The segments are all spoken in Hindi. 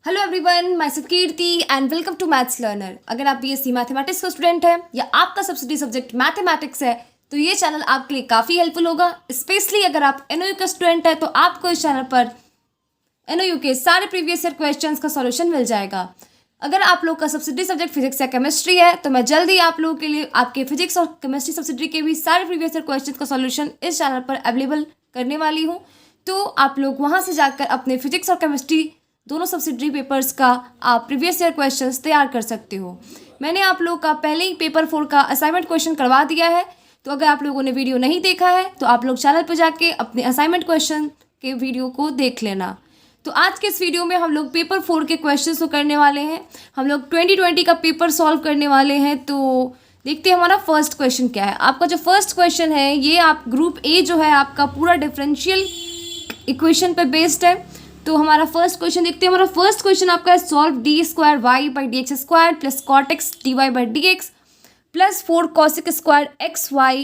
Hello everyone, myself Kirti and welcome to maths learner. अगर आप बीएससी मैथमेटिक्स का स्टूडेंट हैं या आपका सब्सिडी सब्जेक्ट मैथमेटिक्स है तो ये चैनल आपके लिए काफ़ी हेल्पफुल होगा। स्पेशली अगर आप एनओयू का स्टूडेंट है तो आपको इस चैनल पर एनओयू के सारे प्रीवियस ईयर क्वेश्चंस का सॉल्यूशन मिल जाएगा। अगर आप लोग का सब्सिडी सब्जेक्ट फिजिक्स या केमिस्ट्री है तो मैं जल्दी आप लोगों के लिए आपके फिजिक्स और केमिस्ट्री सब्सिडी के भी सारे प्रीवियस ईयर क्वेश्चन का सॉल्यूशन इस चैनल पर अवेलेबल करने वाली हूँ। तो आप लोग वहाँ से जाकर अपने फिजिक्स और केमिस्ट्री दोनों सब्सिडरी पेपर्स का आप प्रीवियस ईयर क्वेश्चंस तैयार कर सकते हो। मैंने आप लोगों का पहले ही पेपर 4 का असाइनमेंट क्वेश्चन करवा दिया है, तो अगर आप लोगों ने वीडियो नहीं देखा है तो आप लोग चैनल पर जाके अपने असाइनमेंट क्वेश्चन के वीडियो को देख लेना। तो आज के इस वीडियो में हम लोग पेपर 4 के क्वेश्चंस को करने वाले हैं। हम लोग 2020 का पेपर सॉल्व करने वाले हैं। तो देखते हैं हमारा फर्स्ट क्वेश्चन क्या है। आपका जो फर्स्ट क्वेश्चन है ये आप ग्रुप ए जो है आपका पूरा डिफरेंशियल इक्वेशन पे बेस्ड है। तो हमारा फर्स्ट क्वेश्चन देखते हैं। हमारा फर्स्ट क्वेश्चन आपका है solve d square Y by D x square plus cot x d y by D x plus 4 cosec square x y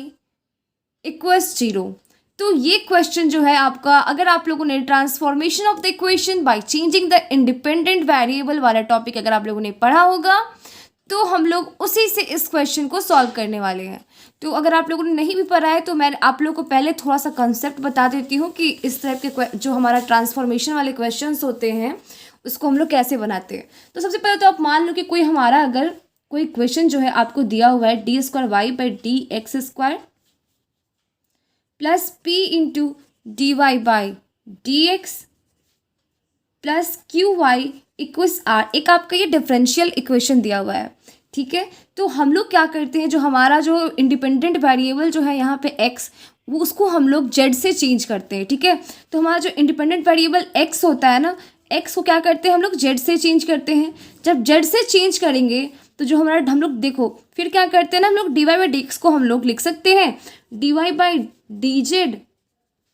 equals 0। तो ये क्वेश्चन जो है आपका, अगर आप लोगों ने transformation of the equation by changing the independent variable वाला टॉपिक अगर आप लोगों ने पढ़ा होगा तो हम लोग उसी से इस क्वेश्चन को सॉल्व करने वाले हैं। तो अगर आप लोगों ने नहीं भी पढ़ा है तो मैं आप लोगों को पहले थोड़ा सा कंसेप्ट बता देती हूँ कि इस टाइप के जो हमारा ट्रांसफॉर्मेशन वाले क्वेश्चंस होते हैं उसको हम लोग कैसे बनाते हैं। तो सबसे पहले तो आप मान लो कि कोई हमारा अगर कोई क्वेश्चन जो है आपको दिया हुआ है d square Y by D x square plus p into d y by D x plus q y equals r. एक आपका ये डिफरेंशियल इक्वेशन दिया हुआ है, ठीक है। तो हम लोग क्या करते हैं, जो हमारा जो इंडिपेंडेंट वेरिएबल जो है यहाँ पे x, वो उसको हम लोग z से चेंज करते हैं, ठीक है। तो हमारा जो इंडिपेंडेंट वेरिएबल x होता है ना, x को क्या करते हैं हम लोग z से चेंज करते हैं। जब z से चेंज करेंगे तो जो हमारा हम लोग देखो फिर क्या करते हैं ना, हम लोग d y by D x को हम लोग लिख सकते हैं d y by d z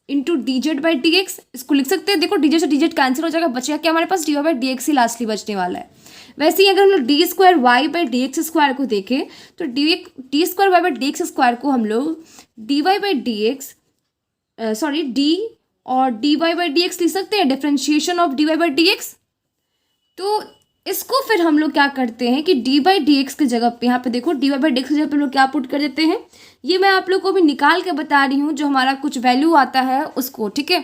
into d z by D x, इसको लिख सकते हैं। देखो डी जेड से डी जेड कैंसिल हो जाएगा, बचेगा क्या हमारे पास d y by D x ही लास्टली बचने वाला है। वैसे ही अगर हम लोग d square Y by D x square को देखें तो D square Y by D x square को हम लोग d y by D x d और d y by D x लिख सकते हैं, differentiation of d y by D x. तो इसको फिर हम लोग क्या करते हैं कि डी बाई डी एक्स की जगह पे, यहाँ पे देखो d y by D x की जगह पे हम लोग क्या पुट कर देते हैं, ये मैं आप लोग को भी निकाल के बता रही हूँ जो हमारा कुछ वैल्यू आता है उसको, ठीक है।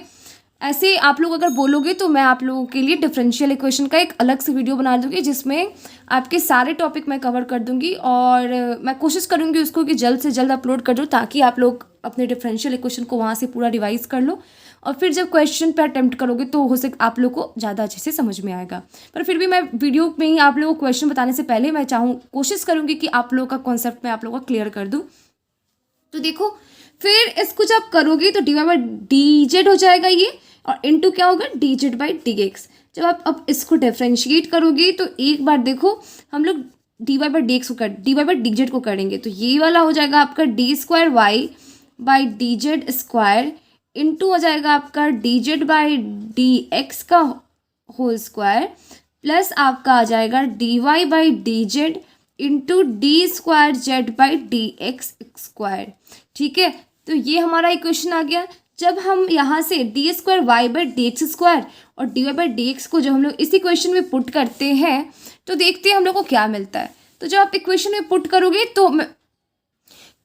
ऐसे आप लोग अगर बोलोगे तो मैं आप लोगों के लिए डिफरेंशियल इक्वेशन का एक अलग से वीडियो बना दूंगी जिसमें आपके सारे टॉपिक मैं कवर कर दूंगी और मैं कोशिश करूंगी उसको कि जल्द से जल्द अपलोड कर दूँ ताकि आप लोग अपने डिफरेंशियल इक्वेशन को वहाँ से पूरा रिवाइज कर लो और फिर जब क्वेश्चन पे अटेम्प्ट करोगे तो हो सके आप लोग को ज़्यादा अच्छे से समझ में आएगा। पर फिर भी मैं वीडियो में ही आप लोगों को क्वेश्चन बताने से पहले मैं कोशिश करूँगी कि आप लोगों का कॉन्सेप्ट मैं आप लोगों का क्लियर कर दूँ। तो देखो फिर इसको जब करोगे तो d y by d z हो जाएगा ये, और इनटू क्या होगा d z by D x. जब आप अब इसको डिफ्रेंशिएट करोगे तो एक बार देखो हम लोग d y by D x को d y by d z को करेंगे तो ये वाला हो जाएगा आपका d square Y by d z square into हो जाएगा आपका d z by D x का होल स्क्वायर प्लस आपका आ जाएगा d y by d z into d square z by D x square, ठीक है। तो ये हमारा इक्वेशन आ गया। जब हम यहाँ से d square Y by D x square और d y by D x को जब हम लोग इस इक्वेशन में पुट करते हैं तो देखते हैं हम लोग को क्या मिलता है। तो जब आप इक्वेशन में पुट करोगे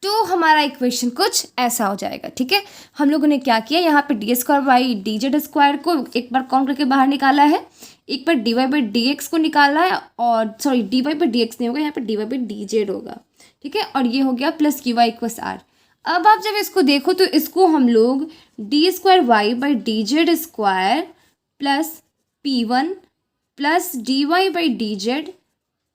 तो हमारा इक्वेशन कुछ ऐसा हो जाएगा, ठीक है। हम लोगों ने क्या किया, यहाँ पे D square by d z square को एक बार काउंट करके बाहर निकाला है, एक बार d y by D x को निकाला है, और sorry d y by D x नहीं होगा, यहाँ पे d y by d z होगा, ठीक है। और ये हो गया plus q y equals r. अब आप जब इसको देखो तो इसको हम लोग d square Y by d z square plus p one plus d y by d z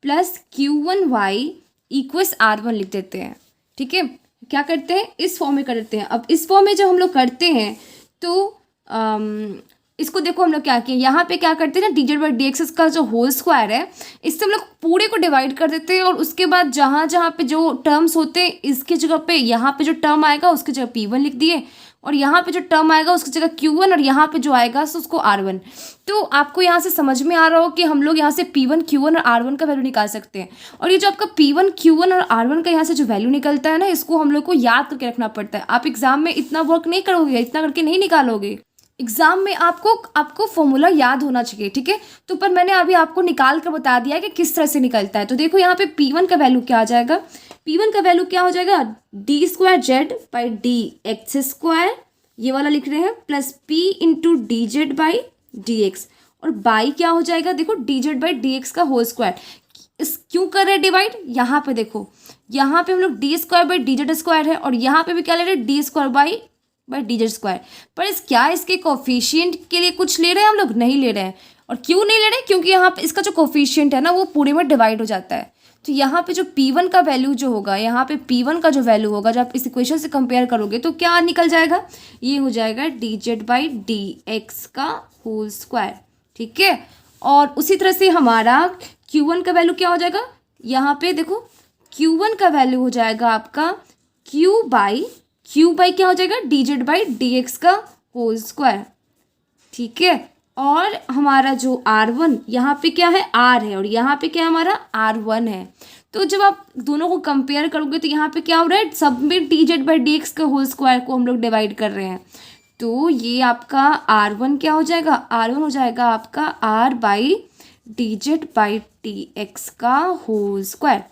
plus q one y equals r one लिख देते हैं, ठीक है। क्या करते हैं, इस फॉर्म में कर देते हैं। अब इस फॉर्म में जब हम लोग करते हैं तो इसको देखो हम लोग क्या किए, यहाँ पे क्या करते हैं ना D z by D x का जो होल स्क्वायर है इससे हम लोग पूरे को डिवाइड कर देते हैं और उसके बाद जहाँ जहाँ पे जो टर्म्स होते हैं इसकी जगह पे यहाँ पे जो टर्म आएगा उसकी जगह पी वन लिख दिए और यहाँ पे जो टर्म आएगा उसकी जगह क्यू वन और यहाँ पे जो आएगा तो उसको आर वन। तो आपको यहाँ से समझ में आ रहा हो कि हम लोग यहाँ से पी वन क्यू वन और आर वन का वैल्यू निकाल सकते हैं। और ये जो आपका पी वन क्यू वन और आर वन का यहाँ से जो वैल्यू निकलता है ना, इसको हम लोग को याद करके रखना पड़ता है। आप एग्जाम में इतना वर्क नहीं करोगे, इतना करके नहीं निकालोगे। एग्जाम में आपको फॉर्मूला याद होना चाहिए, ठीक है। तो पर मैंने अभी आपको निकाल कर बता दिया है कि किस तरह से निकलता है। तो देखो यहाँ पे P1 का वैल्यू क्या आ जाएगा, P1 का वैल्यू क्या हो जाएगा, d²z/dx², ये वाला लिख रहे हैं, प्लस p/dz/dx, और बाई क्या हो जाएगा, देखो dz/dx का होल स्क्वायर। इस क्यों कर रहे हैं डिवाइड, यहाँ पे देखो, यहाँ पे हम लोग d²/dz² है, और यहाँ पे भी क्या ले रहे हैं, d²/dz²। पर क्या इसके कोफिशिएंट के लिए कुछ ले रहे हैं हम लोग, नहीं ले रहे हैं। और क्यों नहीं ले रहे हैं, क्योंकि यहाँ पे इसका जो कोफिशिएंट है ना वो पूरे में डिवाइड हो जाता है। तो यहाँ पे जो P1 का वैल्यू जो होगा, यहाँ पे P1 का जो वैल्यू होगा, जब आप इस इक्वेशन से कंपेयर करोगे तो क्या निकल जाएगा, ये हो जाएगा dz/dx का होल स्क्वायर, ठीक है। और उसी तरह से हमारा Q1 का वैल्यू क्या हो जाएगा, यहाँ पे देखो Q1 का वैल्यू हो जाएगा आपका Q बाई क्या हो जाएगा, dz/dx का होल स्क्वायर, ठीक है। और हमारा जो R1 यहाँ पे क्या है, R है, और यहाँ पे क्या हमारा R1 है। तो जब आप दोनों को कंपेयर करोगे तो यहाँ पे क्या हो रहा है, सब में dz/dx का होल स्क्वायर को हम लोग डिवाइड कर रहे हैं। तो ये आपका R1 क्या हो जाएगा, R1 हो जाएगा आपका r/dz/dx का होल स्क्वायर,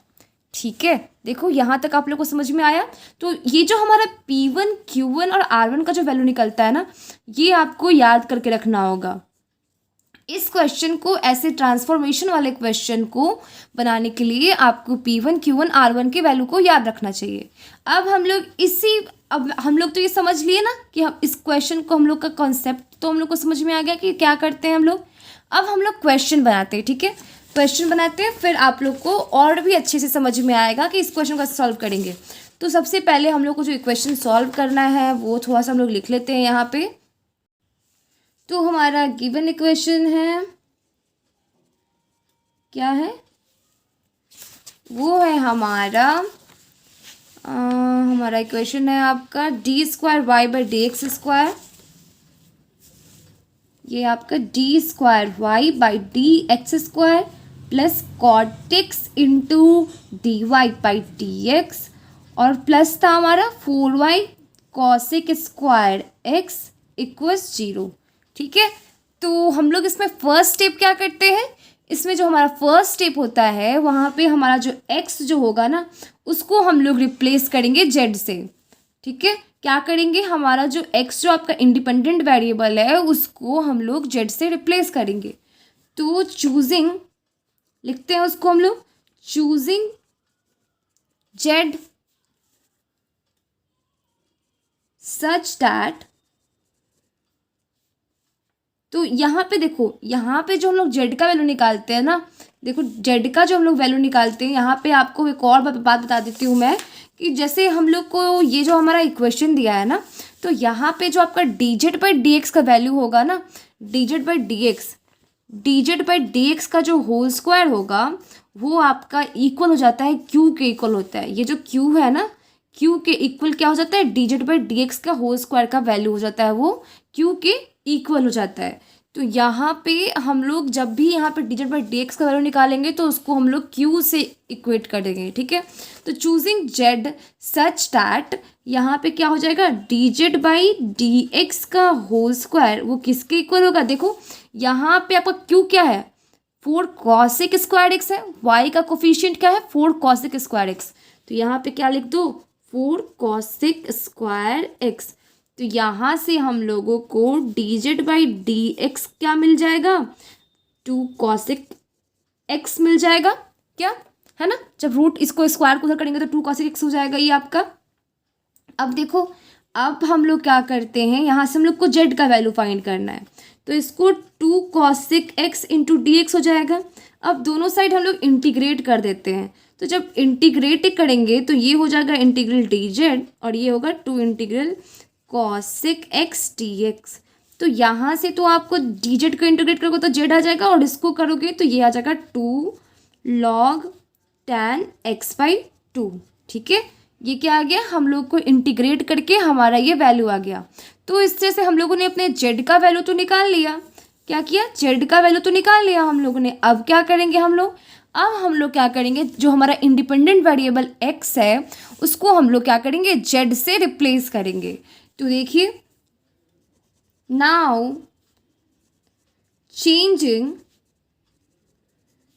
ठीक है। देखो यहाँ तक आप लोग को समझ में आया। तो ये जो हमारा P1, Q1 और R1 का जो वैल्यू निकलता है ना, ये आपको याद करके रखना होगा। इस क्वेश्चन को, ऐसे ट्रांसफॉर्मेशन वाले क्वेश्चन को बनाने के लिए आपको P1, Q1, R1 के वैल्यू को याद रखना चाहिए। अब हम लोग तो ये समझ लिए ना कि हम इस क्वेश्चन को, हम लोग का कॉन्सेप्ट तो हम लोग को समझ में आ गया कि क्या करते हैं हम लोग। अब हम लोग क्वेश्चन बनाते हैं, ठीक है। क्वेश्चन बनाते हैं, फिर आप लोग को और भी अच्छे से समझ में आएगा कि इस क्वेश्चन को सॉल्व करेंगे। तो सबसे पहले हम लोग को जो इक्वेशन सॉल्व करना है वो थोड़ा सा हम लोग लिख लेते हैं यहाँ पे। तो हमारा गिवन इक्वेशन है, क्या है, वो है हमारा इक्वेशन है आपका d²y/dx², ये आपका d²y/dx² plus cot x into dy/dx, और प्लस था हमारा 4y cos² x इक्वल्स 0, ठीक है। तो हम लोग इसमें फर्स्ट स्टेप क्या करते हैं, इसमें जो हमारा फर्स्ट स्टेप होता है वहाँ पे हमारा जो x जो होगा ना उसको हम लोग रिप्लेस करेंगे z से, ठीक है। क्या करेंगे, हमारा जो x जो आपका इंडिपेंडेंट वेरिएबल है उसको हम लोग z से रिप्लेस करेंगे। तो चूजिंग लिखते हैं उसको हम लोग, चूजिंग z सच दैट, तो यहाँ पे देखो, यहाँ पे जो हम लोग z का वैल्यू निकालते हैं ना, देखो z का जो हम लोग वैल्यू निकालते हैं, यहाँ पे आपको एक और बात बता देती हूँ मैं, कि जैसे हम लोग को ये जो हमारा इक्वेशन दिया है ना, तो यहाँ पे जो आपका dz/dx का वैल्यू होगा ना, dz/dx का जो होल स्क्वायर होगा वो आपका इक्वल हो जाता है q के इक्वल होता है। ये जो q है ना, q के इक्वल क्या हो जाता है, dz/dx का होल स्क्वायर का वैल्यू हो जाता है वो q के इक्वल हो जाता है। तो यहाँ पे हम लोग जब भी यहाँ पे dz/dx का वैल्यू निकालेंगे तो उसको हम लोग q से इक्वेट कर देंगे, ठीक है। तो चूजिंग z सच दैट, यहाँ पे क्या हो जाएगा, dz/dx का होल स्क्वायर वो किसके इक्वल होगा, देखो यहाँ पे आपका q क्या है, 4 cos² x है, y का कोफिशिएंट क्या है, 4 cos²x, तो यहाँ पे क्या लिख दो, 4 cos² x। तो यहाँ से हम लोगों को dz/dx क्या मिल जाएगा, 2 cos x मिल जाएगा, क्या है ना। जब रूट इसको स्क्वायर को उधर करेंगे तो 2 cos x हो जाएगा ये आपका। अब देखो, अब हम लोग क्या करते हैं, यहाँ से हम लोग को z का वैल्यू फाइंड करना है, तो इसको 2 cos x इंटू dx हो जाएगा। अब दोनों साइड हम लोग इंटीग्रेट कर देते हैं, तो जब इंटीग्रेट करेंगे तो ये हो जाएगा इंटीग्रल dz, और ये होगा 2 इंटीग्रल cos x dx। तो यहाँ से तो आपको dz को इंटीग्रेट करोगे तो z आ जाएगा, और इसको करोगे तो ये आ जाएगा 2 log tan x/2, ठीक है। ये क्या आ गया, हम लोग को इंटीग्रेट करके हमारा ये वैल्यू आ गया। तो इस तरह से हम लोगों ने अपने z का वैल्यू तो निकाल लिया, क्या किया, z का वैल्यू तो निकाल लिया हम लोगों ने। अब क्या करेंगे हम लोग, अब हम लोग क्या करेंगे, जो हमारा इंडिपेंडेंट वेरिएबल x है उसको हम लोग क्या करेंगे, z से रिप्लेस करेंगे। तो देखिए now changing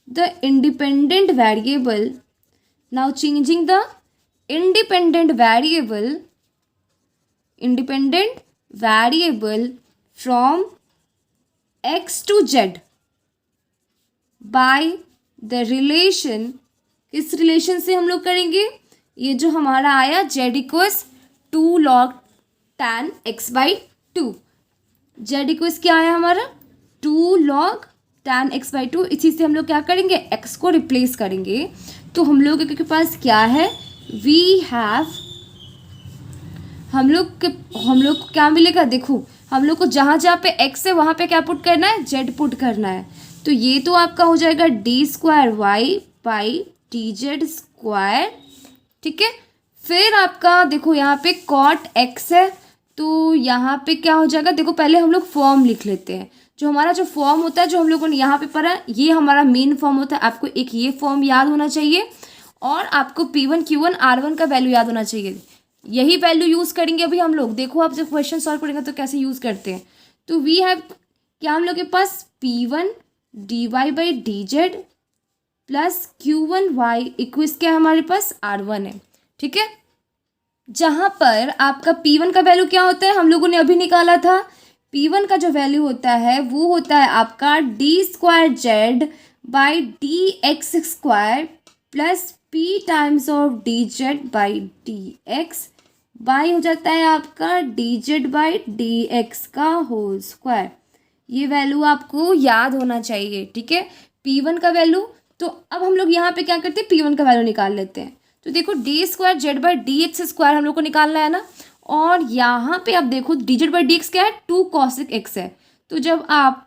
the independent variable, now changing the independent variable from x to z by the relation, किस रिलेशन से हम लोग करेंगे, ये जो हमारा आया z equals 2 log tan x by 2, z equals क्या आया हमारा 2 log tan x बाई 2, इसी से हम लोग क्या करेंगे x को रिप्लेस करेंगे। तो हम लोग के पास क्या है, वी हैव, हम लोग को क्या मिलेगा, देखो हम लोग को जहाँ जहाँ पे x है वहाँ पे क्या पुट करना है, z पुट करना है। तो ये तो आपका हो जाएगा d square Y by d z square, ठीक है। फिर आपका देखो यहाँ पे कॉट x है, तो यहाँ पे क्या हो जाएगा, देखो पहले हम लोग फॉर्म लिख लेते हैं। जो हमारा जो फॉर्म होता है, जो हम लोगों ने यहाँ पे पढ़ा, ये हमारा मेन फॉर्म होता है। आपको एक ये फॉर्म याद होना चाहिए और आपको P1 Q1 R1 का वैल्यू याद होना चाहिए। यही वैल्यू यूज़ करेंगे अभी हम लोग। देखो आप जब क्वेश्चन सॉल्व करेंगे तो कैसे यूज़ करते हैं। तो वी हैव क्या हम लोग के पास P1 dy by d z plus Q1y equals क्या है हमारे पास R1 है, ठीक है। जहाँ पर आपका P1 का वैल्यू क्या होता है, हम लोगों ने अभी निकाला था। P1 का जो वैल्यू होता है वो होता है आपका d square z by D x square plus P times of D z by D x by हो जाता है आपका d z by D x का होल स्क्वायर। ये वैल्यू आपको याद होना चाहिए, ठीक है, P1 का वैल्यू। तो अब हम लोग यहाँ पे क्या करते हैं, P1 का वैल्यू निकाल लेते हैं। तो देखो D square z by D x square हम लोग को निकालना है ना, और यहाँ पे आप देखो d z by D x क्या है, 2 cosec x है। तो जब आप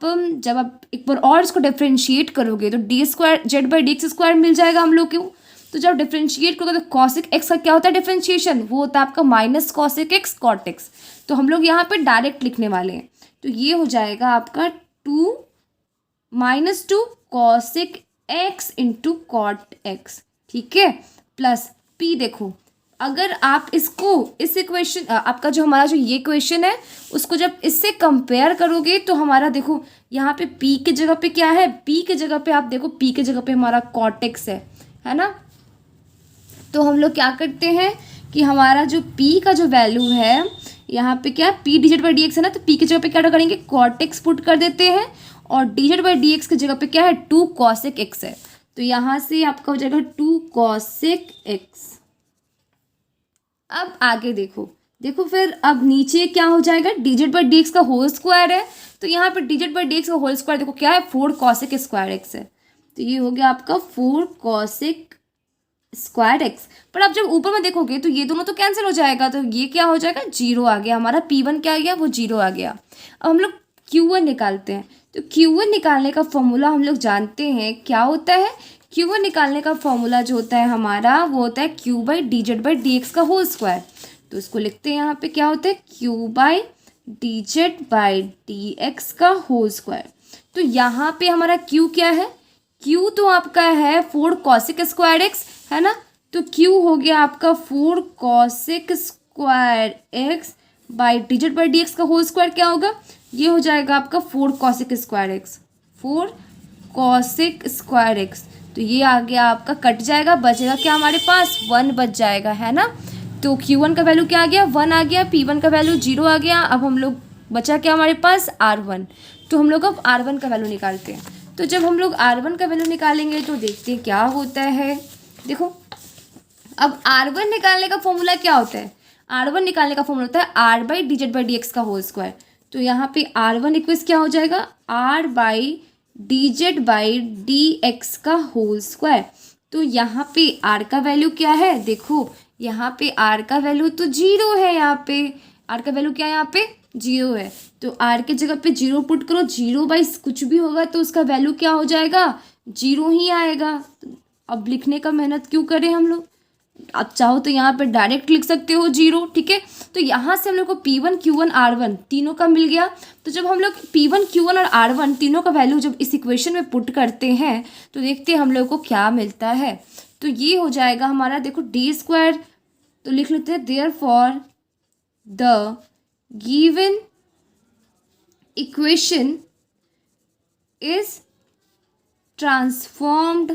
एक बार और इसको डिफ्रेंशिएट करोगे तो D square z by D x square मिल जाएगा हम लोग को। तो जब डिफ्रेंशिएट करोगे तो cosec x का क्या होता है डिफ्रेंशिएशन, वो होता है आपका minus cosec x cot x। तो हम लोग यहाँ पे डायरेक्ट लिखने वाले हैं। तो ये हो जाएगा आपका 2 -2 cosec x into cot x, ठीक है, प्लस p। देखो अगर आप इसको इस इक्वेशन आपका जो हमारा जो ये क्वेश्चन है उसको जब इससे कंपेयर करोगे तो हमारा देखो यहाँ पे p की जगह पे क्या है, p की जगह पे आप देखो p की जगह पे हमारा cot x है ना। तो हम लोग क्या करते हैं कि हमारा जो p का जो वैल्यू है यहाँ पे क्या p D z by D x है ना, तो p की जगह पे क्या करेंगे cot x पुट कर देते हैं और D z by D x की जगह पे क्या है 2 cosec x है। तो यहाँ से आपका हो जाएगा 2 cosec x। अब आगे देखो फिर अब नीचे क्या हो जाएगा, D z by D x का होल स्क्वायर है। तो यहाँ पे D z by D x का होल स्क्वायर देखो क्या है 4 cosec स्क्वायर x है। तो ये हो गया आपका 4 cosec स्क्वायर एक्स। पर आप जब ऊपर में देखोगे तो ये दोनों तो कैंसिल हो जाएगा, तो ये क्या हो जाएगा 0 आ गया हमारा, P1 क्या आ गया वो 0 आ गया। अब हम लोग Q1 निकालते हैं। तो Q1 निकालने का फॉर्मूला हम लोग जानते हैं क्या होता है। Q1 निकालने का फॉर्मूला जो होता है हमारा वो होता है Q by d z by D x का होल स्क्वायर। तो इसको लिखते हैं यहाँ पे क्या होता है Q by d z by D x का होल स्क्वायर। तो यहाँ पे हमारा Q क्या है, Q तो आपका है 4 cosec स्क्वायर x है ना। तो Q हो गया आपका 4 cosec square x by d z by D x का होल स्क्वायर क्या होगा, ये हो जाएगा आपका 4 cosec square x, 4 cosec square x। तो ये आ गया आपका, कट जाएगा, बचेगा क्या हमारे पास 1 बच जाएगा है ना। तो Q1 का वैल्यू क्या आ गया 1 आ गया, P1 का वैल्यू 0 आ गया। अब हम लोग बचा क्या हमारे पास R1। तो हम लोग अब R1 का वैल्यू निकालते हैं। तो जब हम लोग R1 का वैल्यू निकालेंगे तो देखते हैं क्या होता है। देखो अब R1 निकालने का फॉर्मूला क्या होता है, R1 निकालने का फॉर्मूला होता है R by d z by D x का होल स्क्वायर। तो यहाँ पे R1 इक्वल्स क्या हो जाएगा R by d z by D x का होल स्क्वायर। तो यहाँ पे R का वैल्यू क्या है, देखो यहाँ पे R का वैल्यू तो 0 है, यहाँ पे R का वैल्यू क्या है, यहाँ पे 0 है। तो R के जगह पे 0 पुट करो, 0 बाई कुछ भी होगा तो उसका वैल्यू क्या हो जाएगा 0 ही आएगा। अब लिखने का मेहनत क्यों करें हम लोग, आप चाहो तो यहाँ पे डायरेक्ट लिख सकते हो 0, ठीक है। तो यहाँ से हम लोग को P1 Q1 R1 तीनों का मिल गया। तो जब हम लोग P1 Q1 और R1 तीनों का वैल्यू जब इस इक्वेशन में पुट करते हैं तो देखते हैं हम लोग को क्या मिलता है। तो ये हो जाएगा हमारा, देखो डी स्क्वायर तो लिख लेते हैं, therefore the given equation is transformed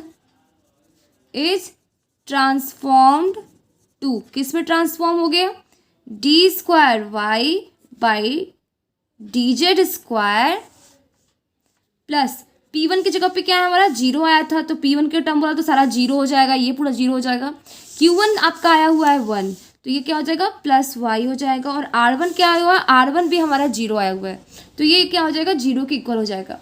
to, किस में ट्रांसफॉर्म हो गया, d square Y by d z square plus P1 की जगह पे क्या है हमारा, जीरो आया था, तो P1 के टर्म बोला तो सारा जीरो हो जाएगा, ये पूरा जीरो हो जाएगा। Q1 आपका आया हुआ है 1, तो ये क्या हो जाएगा प्लस वाई हो जाएगा, और R1 क्या आया हुआ है, R1 भी हमारा जीरो आया हुआ है, तो ये क्या हो जाएगा, जीरो के इक्वल हो जाएगा।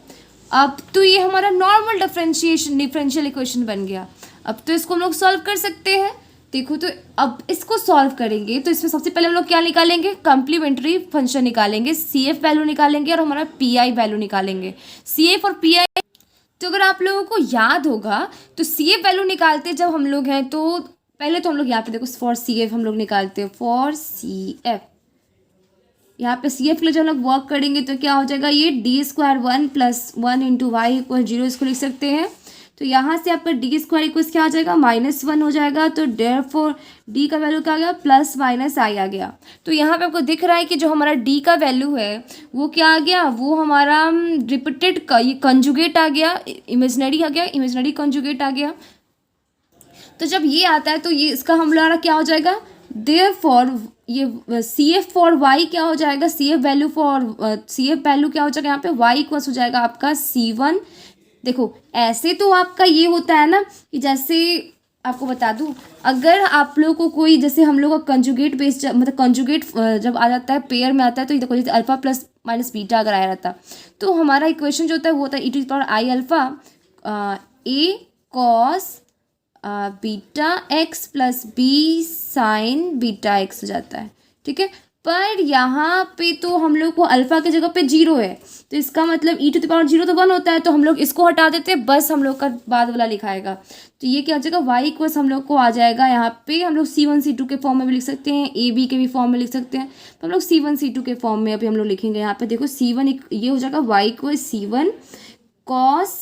अब तो ये हमारा नॉर्मल डिफरेंशियल इक्वेशन बन गया। अब तो इसको हम लोग सॉल्व कर सकते हैं। देखो तो अब इसको सॉल्व करेंगे तो इसमें सबसे पहले हम लोग क्या निकालेंगे, कम्प्लीमेंट्री फंक्शन निकालेंगे, CF वैल्यू निकालेंगे और हमारा PI वैल्यू निकालेंगे। CF और PI, तो अगर आप लोगों को याद होगा तो CF वैल्यू निकालते जब हम लोग हैं तो पहले तो हम लोग यहाँ पे देखो फॉर CF हम लोग निकालते हैं, फॉर CF यहाँ पे CF के लिए जब हम लोग वर्क करेंगे तो क्या हो जाएगा, ये d square 1 plus 1 into y equal 0, इसको लिख सकते हैं। तो यहाँ से आपका डी स्क्वायर इक्वल क्या आ जाएगा, -1 हो जाएगा, तो देयरफॉर डी का वैल्यू क्या आ गया, प्लस माइनस आई आ गया। तो यहाँ पे आपको दिख रहा है कि जो हमारा डी का वैल्यू है वो क्या आ गया, वो हमारा रिपीटेड कंजुगेट आ गया, इमेजनरी आ गया, इमेजनरी कंजुगेट आ गया। तो जब ये आता है तो ये इसका हमारा क्या हो जाएगा, देयरफॉर ये CF फॉर वाई क्या हो जाएगा, CF वैल्यू क्या हो जाएगा, यहाँ पे y इक्वल्स हो जाएगा आपका C1। देखो ऐसे तो आपका ये होता है ना कि जैसे आपको बता दूं, अगर आप लोग को कोई जैसे हम लोग का कंजुगेट बेस मतलब कंजुगेट जब आ जाता है पेयर में आता है, तो ये देखो जैसे अल्फा प्लस माइनस बीटा अगर आया रहता तो हमारा इक्वेशन जो होता है वो होता है e⁻i alpha a cos beta x plus b sine beta x हो जाता है, ठीक है। पर यहाँ पे तो हम लोग को अल्फा की जगह पे 0 है, तो इसका मतलब e⁻0 तो 1 होता है, तो हम लोग इसको हटा देते हैं, बस हम लोग का बाद वाला लिखाएगा। तो ये क्या हो जाएगा, y इक्वल्स हम लोग को आ जाएगा, यहाँ पे हम लोग C1 C2 के फॉर्म में भी लिख सकते हैं, AB के भी फॉर्म में लिख सकते हैं, तो हम लोग C1 C2 के फॉर्म में अभी हम लोग लिखेंगे। यहाँ पे देखो C1 ये हो जाएगा y equal C1 cos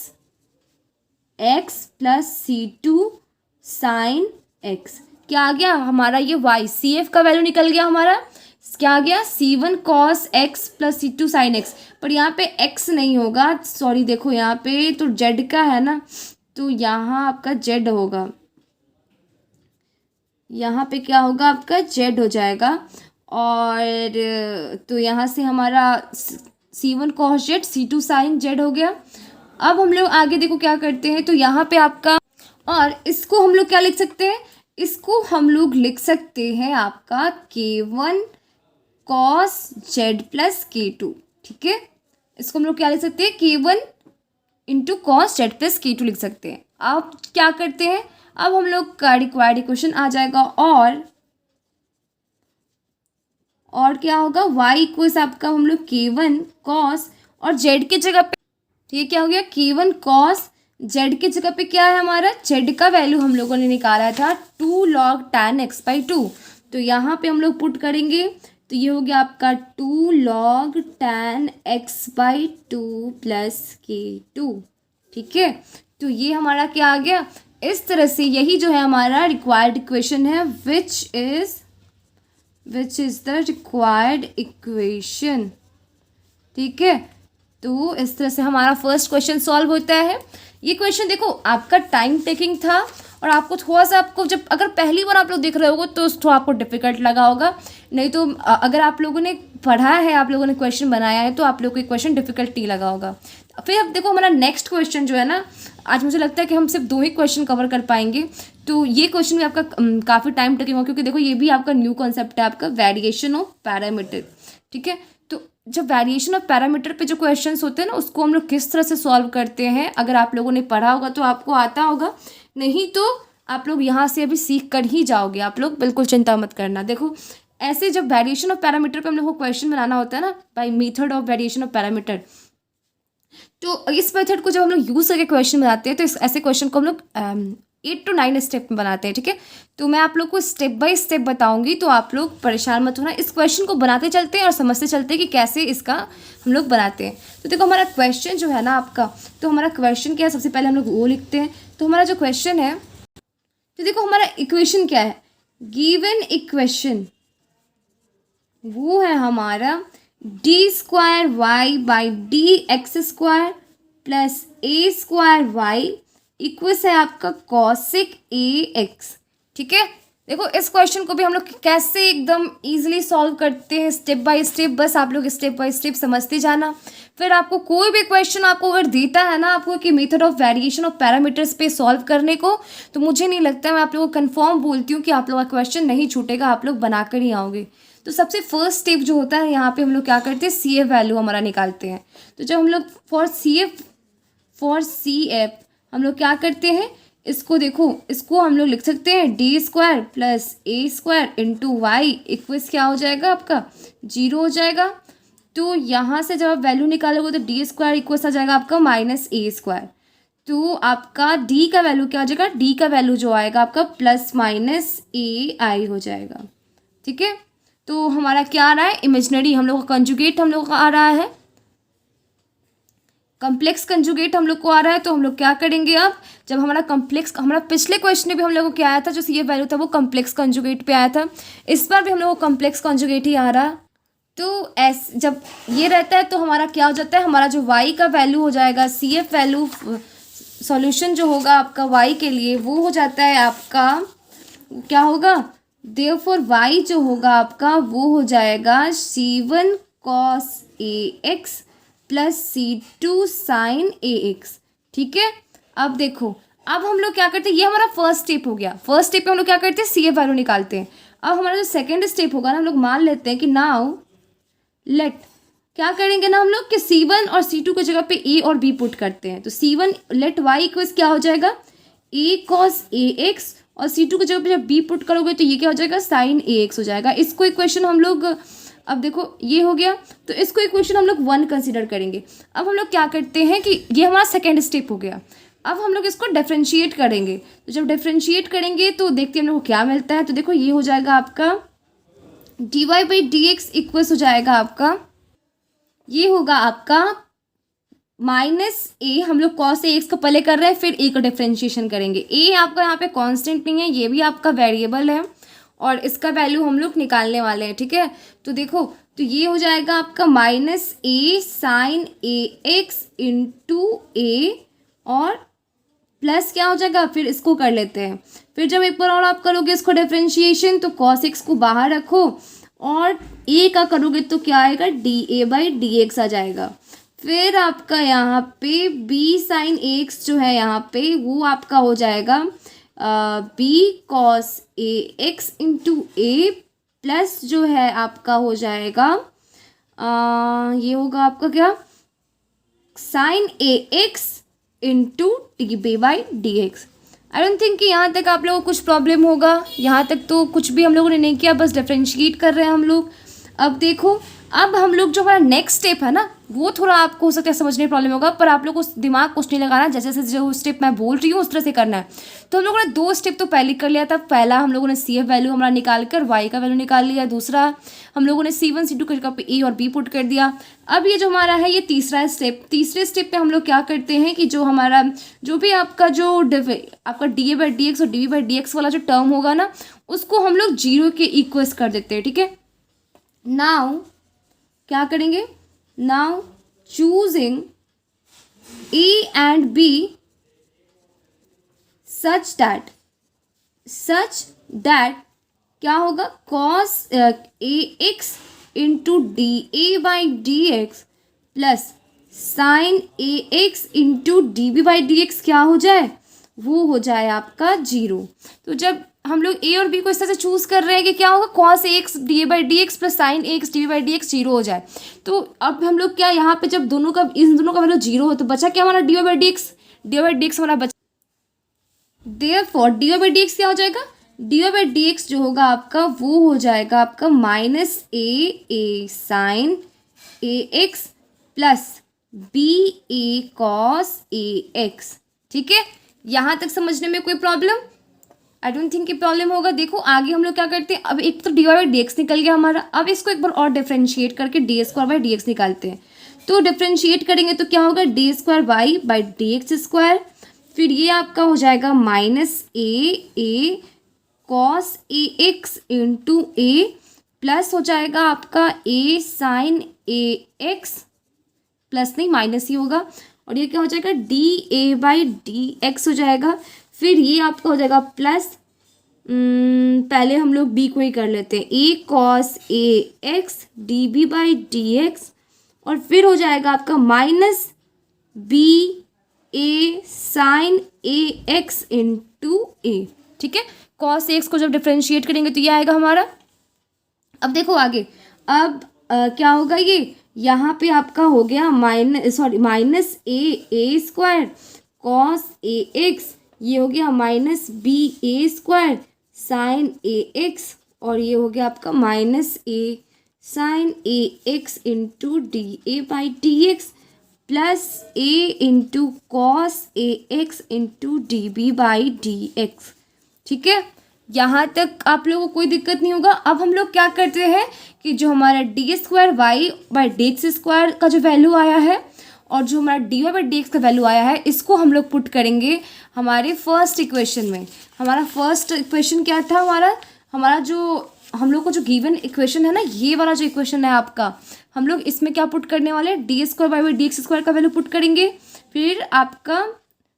x plus C2 sine x, क्या आ गया हमारा, ये y CF का वैल्यू निकल गया हमारा, क्या आ गया C1 cos x plus C2 sine x. पर यहाँ पे x नहीं होगा, सॉरी देखो यहाँ पे तो z का है ना, तो यहाँ आपका z होगा, यहाँ पे क्या होगा आपका z हो जाएगा। और तो यहाँ से हमारा C1 cos z C2 sign z हो गया। अब हम लोग आगे देखो क्या करते हैं, तो यहाँ पे आपका, और इसको हम लोग क्या लिख सकते हैं, इसको हम लोग लिख सकते हैं आपका K1 cos z plus K2, ठीक है। इसको हम लोग क्या लिख सकते हैं, K1 into cos z plus K2 लिख सकते हैं। अब क्या करते हैं, अब हम लोग का रिक्वायर्ड इक्वेशन आ जाएगा, और क्या होगा, y इक्वल्स आपका हम लोग K1 cos और z की जगह पे, ये क्या हो गया, K1 cos z की जगह पे क्या है हमारा, z का वैल्यू हम लोगों ने निकाला था 2 log tan x/2, तो यहाँ पे हम लोग पुट करेंगे, तो ये हो गया आपका 2 log tan x/2 plus K2, ठीक है। तो ये हमारा क्या आ गया, इस तरह से यही जो है हमारा रिक्वायर्ड इक्वेशन है, which is the required equation, ठीक है। तो इस तरह से हमारा फर्स्ट क्वेश्चन सॉल्व होता है। ये क्वेश्चन देखो आपका टाइम टेकिंग था, और आपको थोड़ा सा, आपको जब अगर पहली बार आप लोग देख रहे होगे तो थोड़ा आपको डिफिकल्ट लगा होगा, नहीं तो अगर आप लोगों ने पढ़ा है, आप लोगों ने क्वेश्चन बनाया है, तो आप लोगों को क्वेश्चन डिफिकल्ट नहीं लगा होगा। फिर अब देखो हमारा नेक्स्ट क्वेश्चन जो है ना, आज मुझे लगता है कि हम सिर्फ 2 ही क्वेश्चन कवर कर पाएंगे, तो ये क्वेश्चन भी आपका काफ़ी टाइम टेकिंग होगा, क्योंकि देखो ये भी आपका न्यू कॉन्सेप्ट है, आपका वेरिएशन ऑफ पैरामीटर, ठीक है। तो जब वेरिएशन ऑफ पैरामीटर पे जो क्वेश्चंस होते हैं ना, उसको हम लोग किस तरह से सॉल्व करते हैं, अगर आप लोगों ने पढ़ा होगा तो आपको आता होगा, नहीं तो आप लोग यहाँ से अभी सीख कर ही जाओगे, आप लोग बिल्कुल चिंता मत करना। देखो ऐसे जब वेरिएशन ऑफ पैरामीटर पे हम लोग को क्वेश्चन बनाना होता है ना, by method of variation of parameter, तो इस मेथड को जब हम लोग यूज़ करके क्वेश्चन बनाते हैं, तो ऐसे क्वेश्चन को हम लोग 8 to 9 स्टेप में बनाते हैं, ठीक है। तो मैं आप लोग को स्टेप बाय स्टेप बताऊंगी, तो आप लोग परेशान मत होना, इस क्वेश्चन को बनाते चलते हैं और समझते चलते हैं कि कैसे इसका हम लोग बनाते हैं। तो देखो हमारा क्वेश्चन जो है ना आपका, तो हमारा क्वेश्चन क्या है, सबसे पहले हम लोग वो लिखते हैं। तो हमारा जो क्वेश्चन है, तो देखो हमारा इक्वेशन क्या है, गिवन इक्वेशन वो है हमारा d square Y by D x square plus A square Y equals है आपका कॉसिक ए एक्स। ठीक है, देखो इस क्वेश्चन को भी हम लोग कैसे एकदम इजीली सॉल्व करते हैं स्टेप बाय स्टेप, बस आप लोग स्टेप बाय स्टेप समझते जाना। फिर आपको कोई भी क्वेश्चन आपको अगर देता है ना आपको कि method of variation of parameters पे सॉल्व करने को, तो मुझे नहीं लगता, मैं आप लोगों को कंफर्म बोलती हूँ कि आप लोगों का क्वेश्चन नहीं छूटेगा, आप लोग बनाकर ही आओगे। तो सबसे फर्स्ट स्टेप जो होता है यहाँ पे हम लोग क्या करते हैं, सी एफ वैल्यू हमारा निकालते हैं। तो जब हम लोग फॉर सी एफ हम लोग क्या करते हैं, इसको देखो, इसको हम लोग लिख सकते हैं डी स्क्वायर प्लस ए स्क्वायर इंटू वाई इक्वल्स क्या हो जाएगा आपका 0 हो जाएगा। तो यहाँ से जब आप वैल्यू निकालोगे तो डी स्क्वायर इक्वल्स आ जाएगा आपका माइनस ए स्क्वायर। तो आपका डी का वैल्यू क्या हो जाएगा, डी का वैल्यू जो आएगा आपका प्लस माइनस ए आई हो जाएगा। ठीक है, तो हमारा क्या आ रहा है, इमेजिनरी हम लोग का कंजुगेट हम लोग का आ रहा है, कम्प्लेक्स कंजुगेट हम लोग को आ रहा है। तो हम लोग क्या करेंगे, अब जब हमारा कम्प्लेक्स, हमारा पिछले क्वेश्चन में भी हम लोगों को क्या आया था, जो सी वैल्यू था वो कम्प्लेक्स कंजुगेट पे आया था, इस बार भी हम लोग को कम्प्लेक्स कंजुगेट ही आ रहा। तो जब ये रहता है तो हमारा क्या हो जाता है, हमारा जो y का वैल्यू हो जाएगा, सी एफ वैल्यू सॉल्यूशन जो होगा आपका y के लिए वो हो जाता है आपका, क्या होगा, देयरफॉर y जो होगा आपका वो हो जाएगा c1 cos ax plus c2 sin ax। ठीक है, अब देखो, अब हम लोग क्या करते हैं, ये हमारा फर्स्ट स्टेप हो गया। फर्स्ट स्टेप पे हम लोग क्या करते हैं, सी एफ वैल्यू निकालते हैं। अब हमारा जो सेकेंड स्टेप होगा ना, हम लोग मान लेते हैं कि नाउ लेट, क्या करेंगे ना हम लोग कि c1 और c2 की जगह पे a और b पुट करते हैं। तो c1 लेट y इक्वल्स क्या हो जाएगा, a cos ax, और c2 की जगह पे जब b पुट करोगे तो ये क्या हो जाएगा, sin ax हो जाएगा। इसको इक्वेशन हम लोग, अब देखो ये हो गया, तो इसको इक्वेशन हम लोग 1 कंसीडर करेंगे। अब हम लोग क्या करते हैं कि ये हमारा सेकेंड स्टेप हो गया, अब हम लोग इसको डिफ्रेंशिएट करेंगे। तो जब डिफ्रेंशिएट करेंगे तो देखते हैं हम लोग को क्या मिलता है। तो देखो ये हो जाएगा आपका d y by D x equals हो जाएगा आपका, ये होगा आपका माइनस ए, हम लोग कॉस ए एक्स को पहले कर रहे हैं फिर ए का डिफ्रेंशिएशन करेंगे। ए आपका यहाँ पे कांस्टेंट नहीं है, ये भी आपका वेरिएबल है और इसका वैल्यू हम लोग निकालने वाले हैं। ठीक है, तो देखो, तो ये हो जाएगा आपका माइनस ए साइन ए एक्स इंटू ए और प्लस क्या हो जाएगा, फिर इसको कर लेते हैं। फिर जब एक बार और आप करोगे इसको डिफ्रेंशिएशन, तो कॉस एक्स को बाहर रखो और ए का करोगे तो क्या आएगा, d A by D x आ जाएगा। फिर आपका यहाँ पे बी साइन एक्स जो है यहाँ पे वो आपका हो जाएगा b cos A x into a plus जो है आपका हो जाएगा ये होगा आपका क्या, sine A x into D B by D x. I don't think कि यहाँ तक आप लोगों को कुछ प्रॉब्लम होगा, यहाँ तक तो कुछ भी हम लोगों ने नहीं किया, बस डिफ्रेंशिएट कर रहे हैं हम लोग। अब देखो, अब हम लोग जो हमारा नेक्स्ट स्टेप है ना वो थोड़ा आपको हो सकता है समझने में प्रॉब्लम होगा, पर आप लोग को दिमाग कुछ नहीं लगाना, जैसे जैसे जो स्टेप मैं बोल रही हूँ उस तरह से करना है। तो हम लोगों ने 2 स्टेप तो पहले कर लिया था। पहला हम लोगों ने सी एफ वैल्यू हमारा निकाल कर वाई का वैल्यू निकाल लिया, दूसरा हम लोगों ने C1 C2 की जगह पे ए और बी पुट कर दिया। अब ये जो हमारा है ये तीसरा स्टेप, तीसरे स्टेप पे हम लोग क्या करते हैं कि जो हमारा जो भी आपका जो आपका d A by D x और d B by D x वाला जो टर्म होगा ना उसको हम लोग 0 के इक्वल्स कर देते हैं। ठीक है, नाउ क्या करेंगे, now choosing a and b such that क्या होगा, cos A x into D A by D x plus sine A x into D B by D x क्या हो जाए, वो हो जाए आपका 0। तो जब हम लोग ए और बी को इस तरह से चूज कर रहे हैं कि क्या होगा, cos A x d A by D x plus sine A x D B by D x 0 हो जाए। तो अब हम लोग क्या यहाँ पे जब दोनों का, इन दोनों का वैल्यू 0 हो तो बचा क्या हमारा D by D x, D by D x हमारा बचा, therefore D by D x क्या हो जाएगा, डी बाई डी एक्स जो होगा आपका वो हो जाएगा आपका माइनस ए साइन ए एक्स प्लस बी ए कॉस ए एक्स। ठीक है, यहाँ तक समझने में कोई प्रॉब्लम, आई डोंट थिंक कि प्रॉब्लम होगा। देखो आगे हम लोग क्या करते हैं, अब एक तो d y by D x निकल गया हमारा, अब इसको एक बार और डिफ्रेंशिएट करके d square by D x निकालते हैं। तो डिफ्रेंशिएट करेंगे तो क्या होगा, d square Y by D x square, फिर ये आपका हो जाएगा minus a cos A x into a plus हो जाएगा आपका a sine A x, plus नहीं माइनस ही होगा, और ये क्या हो जाएगा d A by D x हो जाएगा। फिर ये आपका हो जाएगा प्लस, पहले हम लोग बी को ही कर लेते हैं, A cos A x D B by D x, और फिर हो जाएगा आपका minus B A sine A x into A. ठीक है, कॉस एक्स को जब डिफ्रेंशिएट करेंगे तो ये आएगा हमारा। अब देखो आगे, अब क्या होगा, ये यहाँ पे आपका हो गया माइनस ए स्क्वायर कॉस ए एक्स, ये हो गया माइनस बी ए स्क्वायर साइन ए एक्स, और ये हो गया आपका minus A sine A x into D A by D x plus a into cos A x into D B by D x. ठीक है, यहाँ तक आप लोगों को कोई दिक्कत नहीं होगा। अब हम लोग क्या करते हैं कि जो हमारा d square Y by D x square का जो वैल्यू आया है और जो हमारा d y by D x का वैल्यू आया है, इसको हम लोग पुट करेंगे हमारे फर्स्ट इक्वेशन में। हमारा फर्स्ट इक्वेशन क्या था, हमारा जो हम लोग को जो गिवन इक्वेशन है ना, ये वाला जो इक्वेशन है आपका, हम लोग इसमें क्या पुट करने वाले हैं, d square Y by D x square का वैल्यू पुट करेंगे। फिर आपका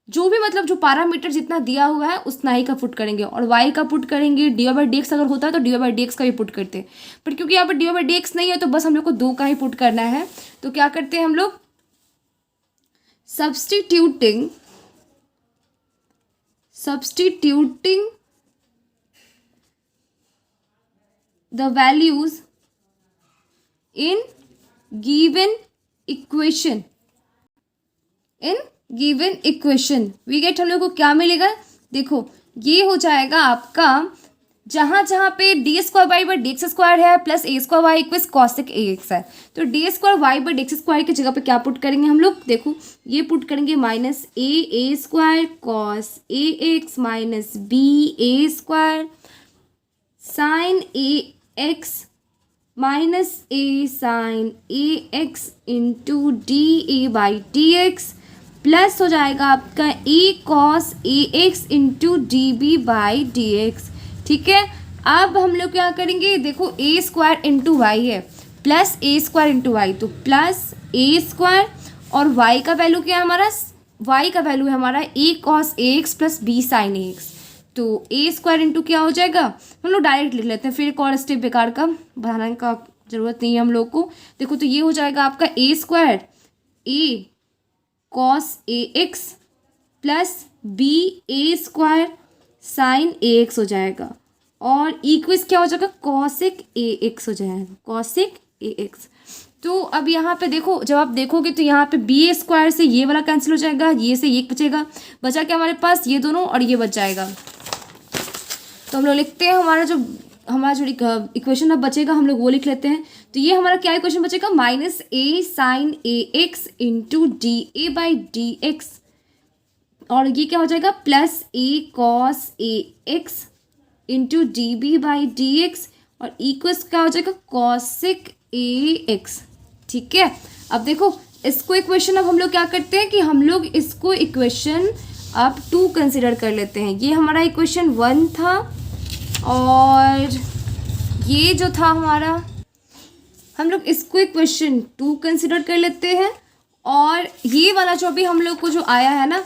जो भी मतलब जो पैरामीटर जितना दिया हुआ है उतना ही का पुट करेंगे, और y का पुट करेंगे, d y by D x अगर होता है तो d y by D x का भी पुट करते हैं, पर क्योंकि यहाँ पर d y by D x नहीं है तो बस हम लोग को दो का ही पुट करना है। तो क्या करते हैं हम लोग, substituting the values in given equation we get, हम लोग को क्या मिलेगा, देखो ये हो जाएगा आपका, जहाँ जहाँ पे D square Y by D x square है plus A square Y equals cosec A X है, तो D square Y by D x square की जगह पे क्या पुट करेंगे हम लोग, देखो ये पुट करेंगे minus A square cos A X minus B A square sine A X minus A sine A x into D A by D x plus हो जाएगा आपका A cos A x into D B by D x. ठीक है, अब हम लोग क्या करेंगे, देखो ए स्क्वायर इंटू वाई है प्लस ए स्क्वायर इंटू वाई, तो प्लस ए स्क्वायर, और वाई का वैल्यू क्या है हमारा, वाई का वैल्यू है हमारा ए कॉस ए एक्स प्लस बी साइन ए एक्स, तो ए स्क्वायर इंटू क्या हो जाएगा, हम लोग डायरेक्ट लिख लेते हैं, फिर एक और स्टेप बेकार का बढ़ाने का ज़रूरत नहीं है हम लोग को। देखो तो ये हो जाएगा आपका ए स्क्वायर ए कॉस ए एक्स प्लस बी ए स्क्वायर साइन ए एक्स हो जाएगा, और इक्वल्स क्या हो जाएगा, कॉसेक ए एक्स हो जाएगा, कॉसेक ए एक्स। तो अब यहाँ पे देखो, जब आप देखोगे तो यहाँ पे बी ए स्क्वायर से ये वाला कैंसिल हो जाएगा, ये से ये बचेगा, बचा क्या हमारे पास, ये दोनों और ये बच जाएगा। तो हम लोग लिखते हैं हमारा जो इक्वेशन अब बचेगा हम लोग वो लिख लेते हैं। तो ये हमारा क्या इक्वेशन बचेगा, minus A sine A x into D A by D x, और ये क्या हो जाएगा plus a cos A x into D B by D x, और इक्वल्स क्या हो जाएगा कॉसेक ए एक्स। ठीक है, अब देखो इसको इक्वेशन, अब हम लोग क्या करते हैं कि हम लोग इसको इक्वेशन अब 2 कंसिडर कर लेते हैं। ये हमारा इक्वेशन 1 था, और ये जो था हमारा, हम लोग इसको इक्वेशन 2 कंसिडर कर लेते हैं, और ये वाला जो अभी हम लोग को जो आया है ना,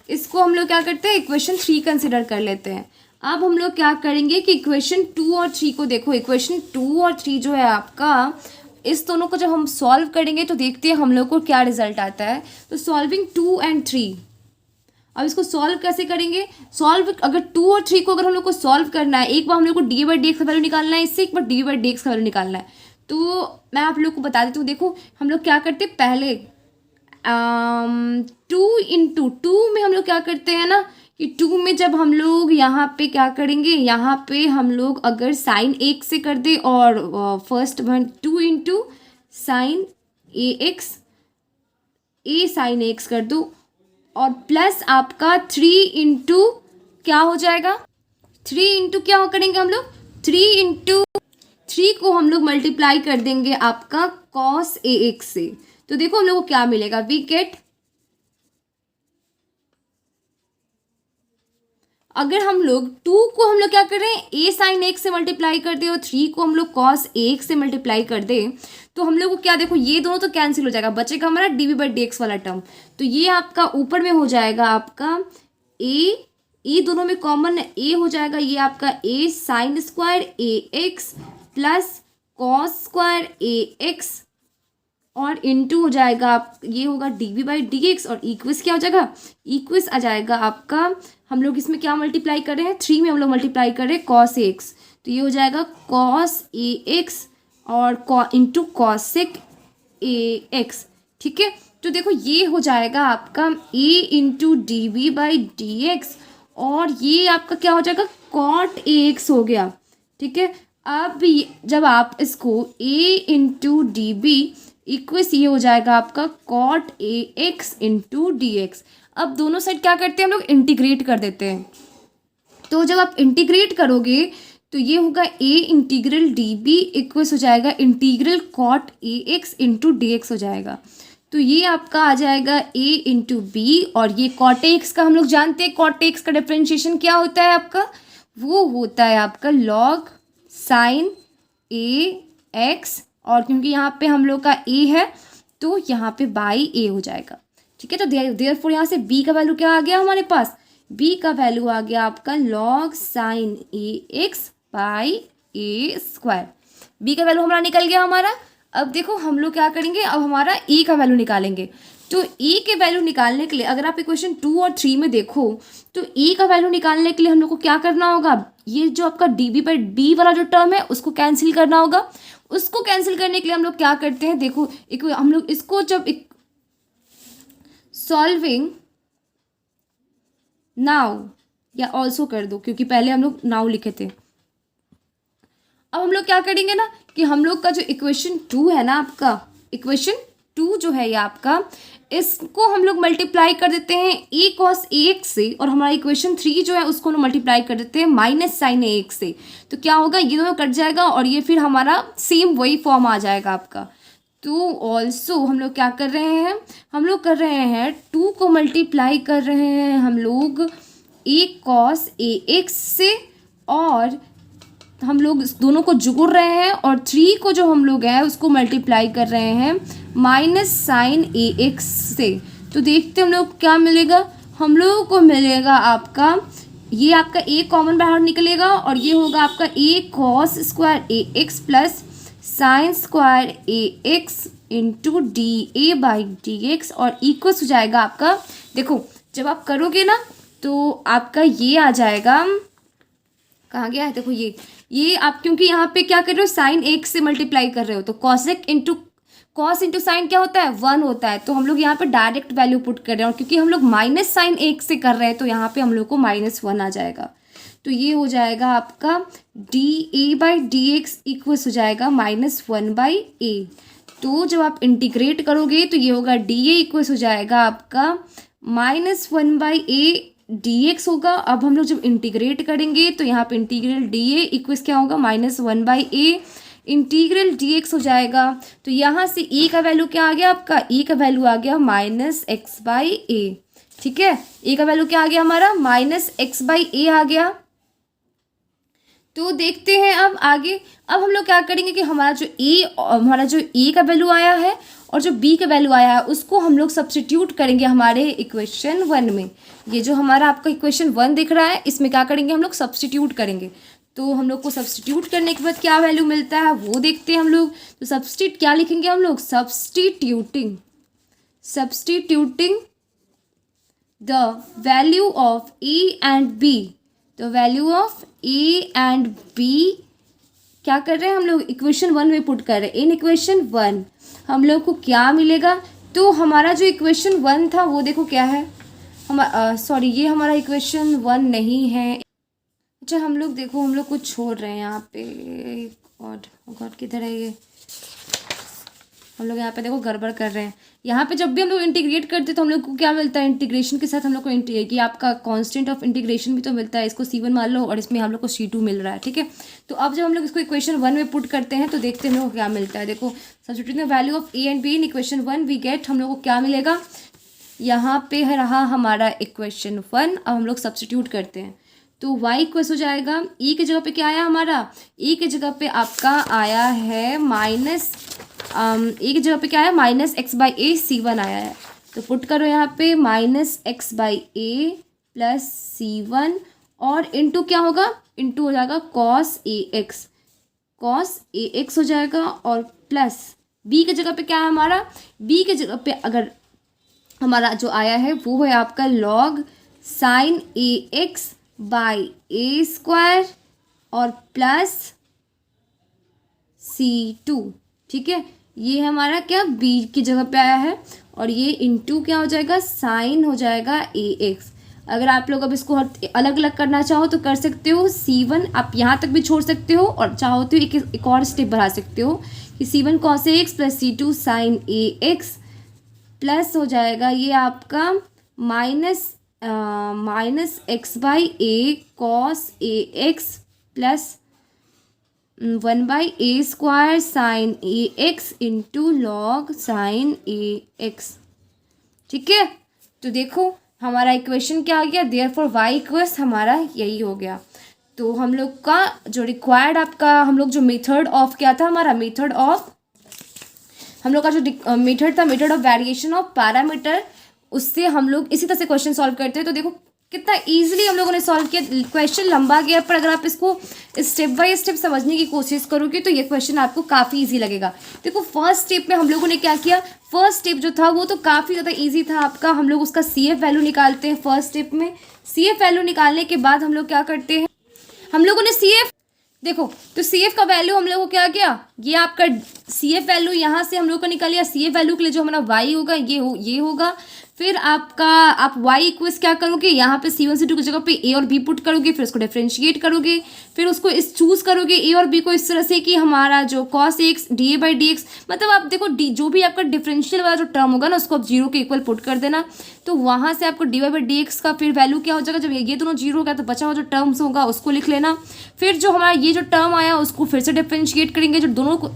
इसको हम लोग क्या करते हैं, इक्वेशन 3 कंसिडर कर लेते हैं। अब हम लोग क्या करेंगे कि इक्वेशन 2 और 3 को देखो, इक्वेशन 2 और 3 जो है आपका, इस दोनों को जब हम सॉल्व करेंगे तो देखते हैं हम लोग को क्या रिजल्ट आता है। तो सॉल्विंग 2 and 3, अब इसको सॉल्व कैसे करेंगे, सॉल्व अगर 2 और 3 को अगर हम लोग को सॉल्व करना है, एक बार हम लोग को डी बाई डी एक्स का वैल्यू निकालना है, इससे एक बार डी बाई डी एक्स का वैल्यू निकालना है। तो मैं आप लोग को बता देती हूँ, देखो हम लोग क्या करते हैं, पहले 2 में हम लोग क्या करते हैं ना, कि 2 में जब हम लोग यहाँ पे क्या करेंगे, यहाँ पे हम लोग अगर साइन एक से कर दे, और फर्स्ट वन 2 इंटू साइन ए एक्स, ए साइन एक्स कर दो, और प्लस आपका 3 इंटू क्या हो जाएगा, 3 इंटू क्या करेंगे हम लोग, 3 इंटू 3 को हम लोग मल्टीप्लाई कर देंगे आपका कॉस ए एक्स से। तो देखो हम लोग को क्या मिलेगा, वी गेट, अगर हम लोग 2 को हम लोग क्या कर रहे हैं, a साइन x से मल्टीप्लाई कर दे और 3 को हम लोग कॉस ax से मल्टीप्लाई कर दे, तो हम लोग को क्या, देखो ये दोनों तो कैंसिल हो जाएगा, बचेगा हमारा dv/dx वाला टर्म। तो ये आपका ऊपर में हो जाएगा आपका ए दोनों में कॉमन ए हो जाएगा, ये आपका a sine square ax plus cos square ax और इनटू हो जाएगा आप, ये होगा dv/dx और इक्वस क्या हो जाएगा, इक्वस आ जाएगा आपका, हम लोग इसमें क्या मल्टीप्लाई कर रहे हैं, 3 में हम लोग मल्टीप्लाई कर रहे हैं cos ax, तो ये हो जाएगा cos ax और इंटू कॉसेक ax। ठीक है, तो देखो ये हो जाएगा आपका a इंटू dv/dx और ये आपका क्या हो जाएगा, cot ax हो गया। ठीक है, अब जब आप इसको a इंटू डी इक्वस ये हो जाएगा आपका cot ax इंटू डी। अब दोनों साइड क्या करते हैं हम लोग, इंटीग्रेट कर देते हैं। तो जब आप इंटीग्रेट करोगे तो ये होगा a integral d b equals हो जाएगा integral cot ax into d हो जाएगा। तो ये आपका आ जाएगा a इंटू बी और ये cot ax का हम लोग जानते हैं, cot ax का डिफ्रेंशिएशन क्या होता है आपका, वो होता है आपका log साइन ax और क्योंकि यहाँ पे हम लोग का a है तो यहाँ पे बाई a हो जाएगा। ठीक है, तो देयरफॉर यहाँ से b का वैल्यू क्या आ गया हमारे पास, b का वैल्यू आ गया आपका log sine ax by a square. b का वैल्यू हमारा निकल गया हमारा। अब देखो हम लोग क्या करेंगे, अब हमारा a का वैल्यू निकालेंगे। तो a के वैल्यू निकालने के लिए अगर आप इक्वेशन 2 और 3 में देखो तो a का वैल्यू निकालने के लिए हम लोग को क्या करना होगा, ये जो आपका dv/d वाला जो टर्म है उसको कैंसिल करना होगा। उसको कैंसिल करने के लिए हम लोग क्या करते हैं, देखो हम लोग इसको जब सॉल्विंग नाउ या ऑल्सो कर दो क्योंकि पहले हम लोग नाउ लिखे थे। अब हम लोग क्या करेंगे ना कि हम लोग का जो इक्वेशन 2 है ना, आपका इक्वेशन 2 जो है ये आपका, इसको हम लोग मल्टीप्लाई कर देते हैं a cos ax से और हमारा इक्वेशन 3 जो है उसको हम मल्टीप्लाई कर देते हैं माइनस साइन ax से। तो क्या होगा, ये दोनों कट जाएगा और ये फिर हमारा सेम वही फॉर्म आ जाएगा आपका। तो ऑल्सो हम लोग क्या कर रहे हैं, हम लोग कर रहे हैं 2 को मल्टीप्लाई कर रहे हैं हम लोग a cos ax से और हम लोग इस दोनों को जोड़ रहे हैं और 3 को जो हम लोग हैं उसको मल्टीप्लाई कर रहे हैं माइनस साइन ax से। तो देखते हम लोग क्या मिलेगा, हम लोगों को मिलेगा आपका, ये आपका a कॉमन बाहर निकलेगा और ये होगा आपका a cos square ax plus sine square ax into dA/dx और इक्वल्स हो जाएगा आपका, देखो जब आप करोगे ना तो आपका ये आ जाएगा, कहाँ गया है, देखो ये आप क्योंकि यहाँ पे क्या कर रहे हो, साइन x से मल्टीप्लाई कर रहे हो तो cosec into cos into sine क्या होता है, 1 होता है। तो हम लोग यहाँ पे डायरेक्ट वैल्यू पुट कर रहे हैं और क्योंकि हम लोग माइनस साइन x से कर रहे हैं तो यहाँ पे हम लोग को -1 आ जाएगा। तो ये हो जाएगा आपका dA/dx इक्वल्स हो जाएगा -1/a। तो जब आप इंटीग्रेट करोगे तो ये होगा dA इक्वल्स हो जाएगा आपका -1/a dx होगा। अब हम लोग जब इंटीग्रेट करेंगे तो यहाँ पे इंटीग्रल dA इक्वल्स क्या होगा, -1/a इंटीग्रल dx हो जाएगा। तो यहाँ से a का वैल्यू क्या आ गया आपका, a का वैल्यू आ गया -x/a। ठीक है, a का वैल्यू क्या आ गया हमारा, -x/a आ गया। तो देखते हैं अब आगे, अब हम लोग क्या करेंगे कि हमारा जो a का वैल्यू आया है और जो b का वैल्यू आया है उसको हम लोग सब्स्टिट्यूट करेंगे हमारे इक्वेशन 1 में। ये जो हमारा आपका इक्वेशन 1 दिख रहा है इसमें क्या करेंगे हम लोग, सब्स्टिट्यूट करेंगे। तो हम लोग को सब्स्टिट्यूट करने के बाद क्या वैल्यू मिलता है वो देखते हैं हम लोग। तो सब्स्टिट्यूट क्या लिखेंगे हम लोग, substituting the value of a and b, the value of a and b क्या कर रहे हैं हम लोग, इक्वेशन 1 में पुट कर रहे हैं। इन इक्वेशन 1 हम लोग को क्या मिलेगा, तो हमारा जो इक्वेशन 1 था वो देखो क्या है, सॉरी ये हमारा इक्वेशन 1 नहीं है। अच्छा हम लोग देखो हम लोग कुछ छोड़ रहे हैं यहाँ पे, गॉड किधर है ये, हम लोग यहाँ पे देखो गड़बड़ कर रहे हैं। यहाँ पे जब भी हम लोग इंटीग्रेट करते हैं तो हम लोग को क्या मिलता है, इंटीग्रेशन के साथ हम लोग को कि आपका कांस्टेंट ऑफ इंटीग्रेशन भी तो मिलता है, इसको C1 मान लो और इसमें हम लोग को C2 मिल रहा है। ठीक है, तो अब जब हम लोग इसको इक्वेशन 1 में पुट करते हैं तो देखते हैं हम लोग को क्या मिलता है। देखो substituting the value of a and b in equation 1 we get, हम लोग को क्या मिलेगा, यहाँ पे है रहा हमारा इक्वेशन 1। अब हम लोग सब्स्टिट्यूट करते हैं तो y इक्वल्स हो जाएगा, e की जगह पे क्या आया हमारा, e की जगह पे आपका आया है माइनस ए की जगह पे क्या आया, minus x by A C1 आया है। तो पुट करो यहाँ पे minus x by A plus C1 और इंटू क्या होगा, इंटू हो जाएगा कॉस ए एक्स हो जाएगा और प्लस b की जगह पे क्या है हमारा, b की जगह पे अगर हमारा जो आया है वो है आपका log sign A x by A square और प्लस C2। ठीक है, ये है हमारा क्या, b की जगह पे आया है और ये इंटू क्या हो जाएगा, साइन हो जाएगा ए एक्स। अगर आप लोग अब इसको अलग अलग करना चाहो तो कर सकते हो, C1 आप यहाँ तक भी छोड़ सकते हो और चाहो तो एक और स्टेप बढ़ा सकते हो कि C1 cos A x plus C2 sign A x plus हो जाएगा ये आपका minus x by A cos A x plus 1/a square sine A x into log sign A x. ठीक है, तो देखो हमारा इक्वेशन क्या आ गया, देयरफॉर y इक्वल्स हमारा यही हो गया। तो हम लोग का जो रिक्वायर्ड आपका हम लोग जो मेथड ऑफ क्या था हमारा, मेथड ऑफ हम लोग का जो मेथड था, method of variation of parameter, उससे हम लोग इसी तरह से क्वेश्चन सॉल्व करते हैं। तो देखो कितना इजीली हम लोगों ने सॉल्व किया। क्वेश्चन लंबा गया पर अगर आप इसको स्टेप बाय स्टेप समझने की कोशिश करोगे तो ये क्वेश्चन आपको काफ़ी इजी लगेगा। देखो फर्स्ट स्टेप में हम लोगों ने क्या किया, फर्स्ट स्टेप जो था वो तो काफ़ी ज़्यादा इजी था आपका। हम लोग उसका CF वैल्यू निकालते हैं फर्स्ट स्टेप में। CF वैल्यू निकालने के बाद हम लोग क्या करते हैं, हम लोगों ने CF देखो तो CF का वैल्यू हम लोग को क्या किया, ये आपका CF वैल्यू यहाँ से हम लोग को निकाल लिया। CF वैल्यू के लिए जो हमारा y होगा ये होगा। फिर आपका आप y इक्वल्स क्या करोगे, यहाँ पे C1 C2 की जगह पे a और b पुट करोगे, फिर उसको डिफ्रेंशिएट करोगे, फिर उसको इस चूज करोगे a और b को इस तरह से कि हमारा जो cos x dA by dx, मतलब आप देखो जो भी आपका डिफरेंशियल वाला जो टर्म होगा ना उसको आप जीरो के इक्वल पुट कर देना। तो वहाँ से आपको dy बाई dx का फिर वैल्यू क्या हो जाएगा, जब ये दोनों जीरो हो गया तो बचा हुआ जो टर्म्स होगा उसको लिख लेना। फिर जो हमारा ये जो टर्म आया उसको फिर से डिफ्रेंशिएट करेंगे, जो दोनों को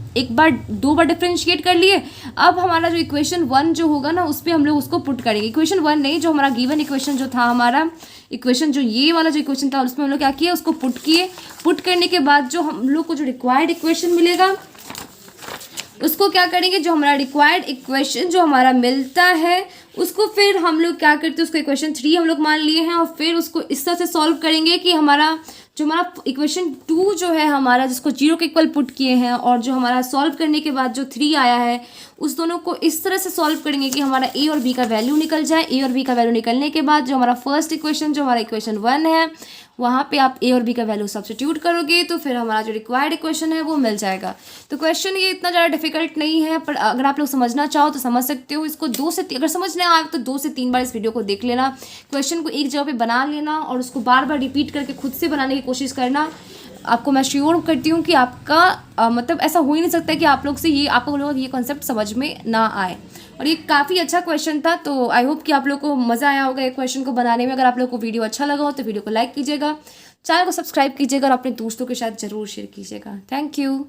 दो बार डिफ्रेंशिएट कर लिए। अब हमारा जो इक्वेशन 1 जो होगा ना उस पर हम लोग उसको पुट करेंगे। इक्वेशन 1 नहीं, जो हमारा गिवन इक्वेशन जो था हमारा इक्वेशन जो ये वाला जो इक्वेशन था उसमें हम लोग क्या किए, उसको पुट किए। पुट करने के बाद जो हम लोग को जो रिक्वायर्ड इक्वेशन मिलेगा उसको क्या करेंगे, जो हमारा रिक्वायर्ड इक्वेशन जो हमारा मिलता है उसको फिर हम लोग क्या करते हैं, उसको इक्वेशन 3 हम लोग मान लिए हैं और फिर उसको इस तरह से सॉल्व करेंगे कि हमारा जो हमारा इक्वेशन 2 जो है हमारा जिसको जीरो के इक्वल पुट किए हैं और जो हमारा सॉल्व करने के बाद जो 3 आया है उस दोनों को इस तरह से सॉल्व करेंगे कि हमारा a और b का वैल्यू निकल जाए। a और b का वैल्यू निकलने के बाद जो हमारा फर्स्ट इक्वेशन जो हमारा इक्वेशन 1 है वहाँ पे आप a और b का वैल्यू सब्स्टिट्यूट करोगे तो फिर हमारा जो रिक्वायर्ड इक्वेशन है वो मिल जाएगा। तो क्वेश्चन ये इतना ज़्यादा डिफिकल्ट नहीं है, पर अगर आप लोग समझना चाहो तो समझ सकते हो इसको। अगर समझने आए तो 2 से 3 बार इस वीडियो को देख लेना, क्वेश्चन को एक जगह पे बना लेना और उसको बार बार रिपीट करके खुद से बनाने की कोशिश करना। आपको मैं श्योर करती हूँ कि आपका मतलब ऐसा हो ही नहीं सकता कि आप लोग से आप लोगों को ये कॉन्सेप्ट समझ में ना आए। और ये काफ़ी अच्छा क्वेश्चन था, तो आई होप कि आप लोग को मज़ा आया होगा ये क्वेश्चन को बनाने में। अगर आप लोग को वीडियो अच्छा लगा हो तो वीडियो को लाइक कीजिएगा, चैनल को सब्सक्राइब कीजिएगा और अपने दोस्तों के साथ ज़रूर शेयर कीजिएगा। Thank you.